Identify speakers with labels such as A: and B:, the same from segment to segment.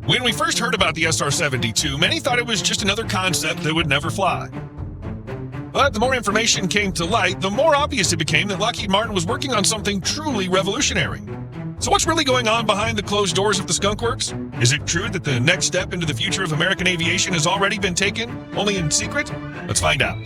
A: When we first heard about the SR-72, many thought it was just another concept that would never fly. But the more information came to light, the more obvious it became that Lockheed Martin was working on something truly revolutionary. So what's really going on behind the closed doors of the Skunk Works? Is it true that the next step into the future of American aviation has already been taken, only in secret? Let's find out.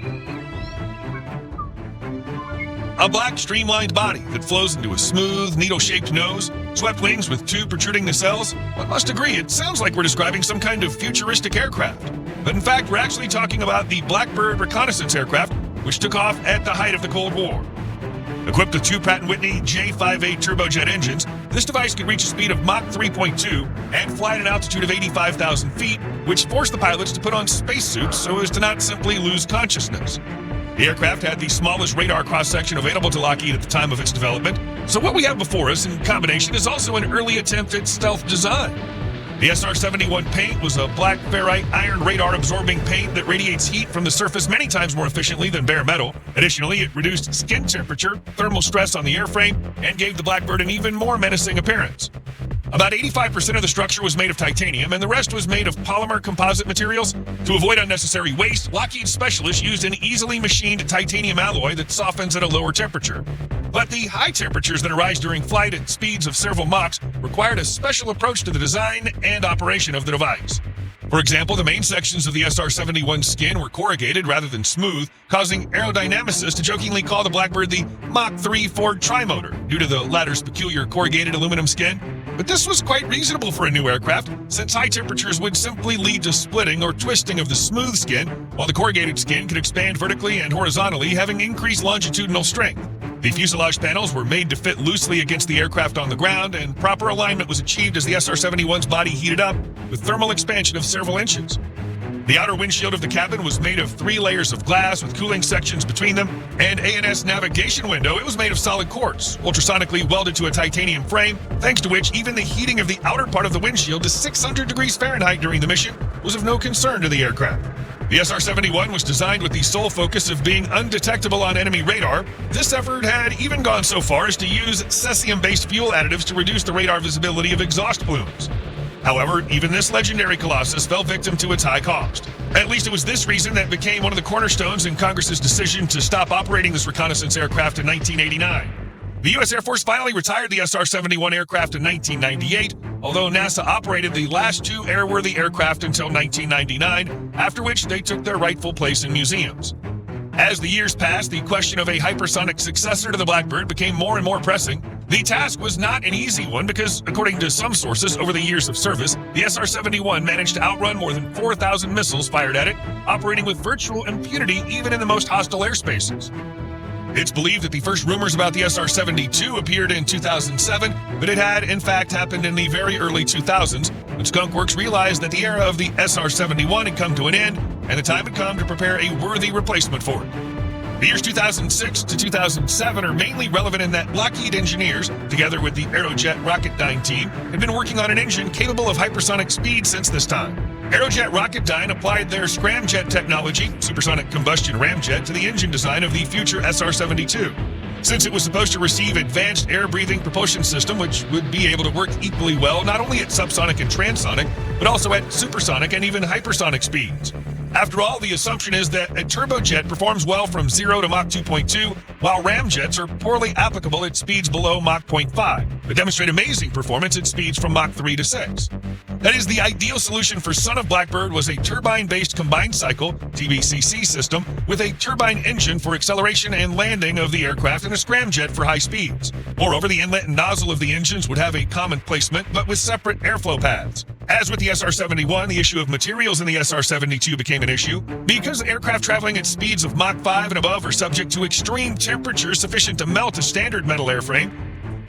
A: A black streamlined body that flows into a smooth, needle-shaped nose, swept wings with two protruding nacelles. One must agree, it sounds like we're describing some kind of futuristic aircraft. But in fact, we're actually talking about the Blackbird reconnaissance aircraft, which took off at the height of the Cold War. Equipped with two Pratt & Whitney J58 turbojet engines, this device could reach a speed of Mach 3.2 and fly at an altitude of 85,000 feet, which forced the pilots to put on spacesuits so as to not simply lose consciousness. The aircraft had the smallest radar cross-section available to Lockheed at the time of its development, so what we have before us in combination is also an early attempt at stealth design. The SR-71 paint was a black ferrite iron radar-absorbing paint that radiates heat from the surface many times more efficiently than bare metal. Additionally, it reduced skin temperature, thermal stress on the airframe, and gave the Blackbird an even more menacing appearance. About 85% of the structure was made of titanium, and the rest was made of polymer composite materials. To avoid unnecessary waste, Lockheed specialists used an easily machined titanium alloy that softens at a lower temperature. But the high temperatures that arise during flight at speeds of several Machs required a special approach to the design and operation of the device. For example, the main sections of the SR-71 skin were corrugated rather than smooth, causing aerodynamicists to jokingly call the Blackbird the Mach 3 Ford Trimotor due to the latter's peculiar corrugated aluminum skin. But this was quite reasonable for a new aircraft, since high temperatures would simply lead to splitting or twisting of the smooth skin, while the corrugated skin could expand vertically and horizontally, having increased longitudinal strength. The fuselage panels were made to fit loosely against the aircraft on the ground, and proper alignment was achieved as the SR-71's body heated up, with thermal expansion of several inches. The outer windshield of the cabin was made of 3 layers of glass with cooling sections between them, and ANS navigation window, it was made of solid quartz, ultrasonically welded to a titanium frame, thanks to which even the heating of the outer part of the windshield to 600 degrees Fahrenheit during the mission was of no concern to the aircraft. The SR-71 was designed with the sole focus of being undetectable on enemy radar. This effort had even gone so far as to use cesium-based fuel additives to reduce the radar visibility of exhaust plumes. However, even this legendary Colossus fell victim to its high cost. At least it was this reason that became one of the cornerstones in Congress's decision to stop operating this reconnaissance aircraft in 1989. The U.S. Air Force finally retired the SR-71 aircraft in 1998, although NASA operated the last 2 airworthy aircraft until 1999, after which they took their rightful place in museums. As the years passed, the question of a hypersonic successor to the Blackbird became more and more pressing. The task was not an easy one because, according to some sources over the years of service, the SR-71 managed to outrun more than 4,000 missiles fired at it, operating with virtual impunity even in the most hostile airspaces. It's believed that the first rumors about the SR-72 appeared in 2007, but it had, in fact, happened in the very early 2000s, when Skunk Works realized that the era of the SR-71 had come to an end, and the time had come to prepare a worthy replacement for it. The years 2006 to 2007 are mainly relevant in that Lockheed engineers, together with the Aerojet Rocketdyne team, had been working on an engine capable of hypersonic speed since this time. Aerojet Rocketdyne applied their scramjet technology, supersonic combustion ramjet, to the engine design of the future SR-72. Since it was supposed to receive advanced air-breathing propulsion system, which would be able to work equally well not only at subsonic and transonic, but also at supersonic and even hypersonic speeds. After all, the assumption is that a turbojet performs well from 0 to Mach 2.2, while ramjets are poorly applicable at speeds below Mach 0.5, but demonstrate amazing performance at speeds from Mach 3 to 6. That is, the ideal solution for Son of Blackbird was a turbine-based combined cycle (TBCC) system with a turbine engine for acceleration and landing of the aircraft and a scramjet for high speeds. Moreover, the inlet and nozzle of the engines would have a common placement, but with separate airflow paths. As with the SR-71, the issue of materials in the SR-72 became an issue. Because aircraft traveling at speeds of Mach 5 and above are subject to extreme temperatures sufficient to melt a standard metal airframe.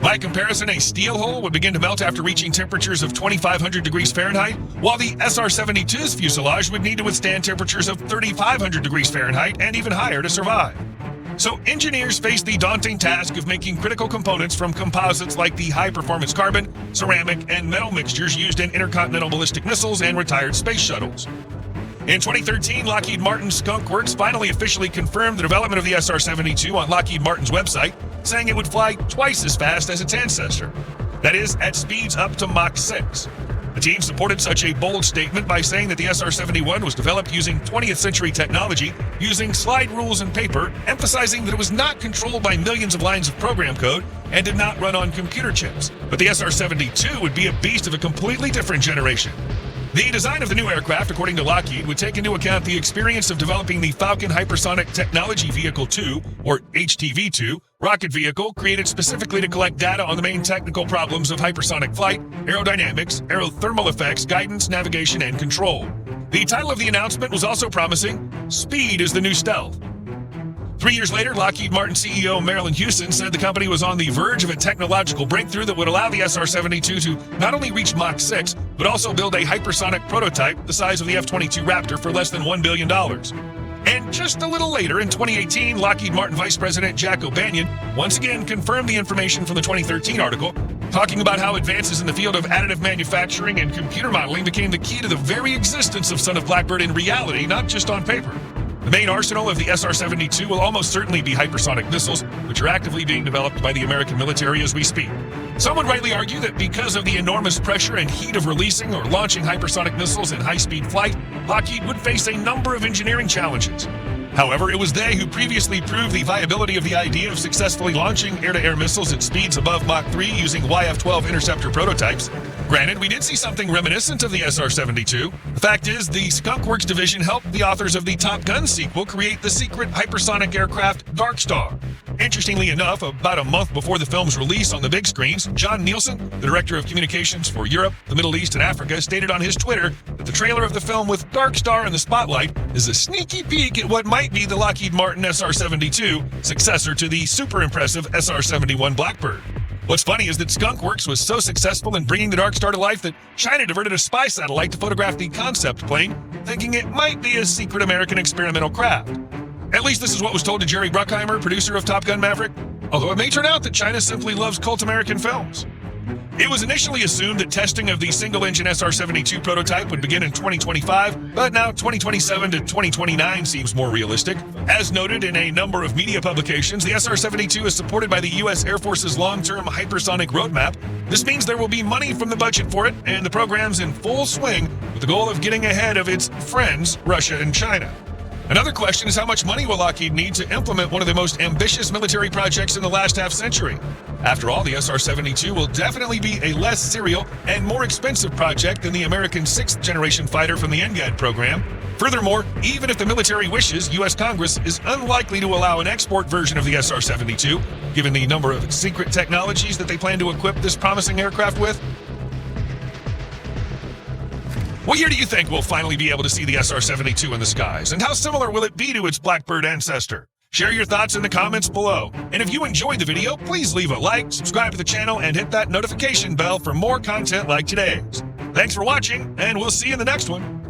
A: By comparison, a steel hull would begin to melt after reaching temperatures of 2,500 degrees Fahrenheit, while the SR-72's fuselage would need to withstand temperatures of 3,500 degrees Fahrenheit and even higher to survive. So engineers faced the daunting task of making critical components from composites like the high-performance carbon, ceramic, and metal mixtures used in intercontinental ballistic missiles and retired space shuttles. In 2013, Lockheed Martin's Skunk Works finally officially confirmed the development of the SR-72 on Lockheed Martin's website, saying it would fly twice as fast as its ancestor. That is, at speeds up to Mach 6. The team supported such a bold statement by saying that the SR-71 was developed using 20th century technology, using slide rules and paper, emphasizing that it was not controlled by millions of lines of program code and did not run on computer chips. But the SR-72 would be a beast of a completely different generation. The design of the new aircraft, according to Lockheed, would take into account the experience of developing the Falcon Hypersonic Technology Vehicle 2, or HTV-2, rocket vehicle created specifically to collect data on the main technical problems of hypersonic flight, aerodynamics, aerothermal effects, guidance, navigation, and control. The title of the announcement was also promising, Speed is the New Stealth. 3 years later, Lockheed Martin CEO Marilyn Houston said the company was on the verge of a technological breakthrough that would allow the SR-72 to not only reach Mach 6, but also build a hypersonic prototype the size of the F-22 Raptor for less than $1 billion. And just a little later, in 2018, Lockheed Martin Vice President Jack O'Banion once again confirmed the information from the 2013 article, talking about how advances in the field of additive manufacturing and computer modeling became the key to the very existence of Son of Blackbird in reality, not just on paper. The main arsenal of the SR-72 will almost certainly be hypersonic missiles, which are actively being developed by the American military as we speak. Some would rightly argue that because of the enormous pressure and heat of releasing or launching hypersonic missiles in high-speed flight, Lockheed would face a number of engineering challenges. However, it was they who previously proved the viability of the idea of successfully launching air-to-air missiles at speeds above Mach 3 using YF-12 interceptor prototypes. Granted, we did see something reminiscent of the SR-72. The fact is, the Skunk Works division helped the authors of the Top Gun sequel create the secret hypersonic aircraft Darkstar. Interestingly enough, about a month before the film's release on the big screens, John Nielsen, the director of communications for Europe, the Middle East, and Africa, stated on his Twitter that the trailer of the film with Darkstar in the spotlight is a sneaky peek at what might be the Lockheed Martin SR-72, successor to the super impressive SR-71 Blackbird. What's funny is that Skunk Works was so successful in bringing the Darkstar to life that China diverted a spy satellite to photograph the concept plane, thinking it might be a secret American experimental craft. At least this is what was told to Jerry Bruckheimer, producer of Top Gun Maverick, although it may turn out that China simply loves cult American films. It was initially assumed that testing of the single-engine SR-72 prototype would begin in 2025, but now 2027 to 2029 seems more realistic. As noted in a number of media publications, the SR-72 is supported by the U.S. Air Force's long-term hypersonic roadmap. This means there will be money from the budget for it, and the program's in full swing with the goal of getting ahead of its friends, Russia and China. Another question is how much money will Lockheed need to implement one of the most ambitious military projects in the last half-century? After all, the SR-72 will definitely be a less serial and more expensive project than the American 6th-generation fighter from the NGAD program. Furthermore, even if the military wishes, U.S. Congress is unlikely to allow an export version of the SR-72, given the number of secret technologies that they plan to equip this promising aircraft with. What year do you think we'll finally be able to see the SR-72 in the skies, and how similar will it be to its Blackbird ancestor? Share your thoughts in the comments below. And if you enjoyed the video, please leave a like, subscribe to the channel, and hit that notification bell for more content like today's. Thanks for watching, and we'll see you in the next one.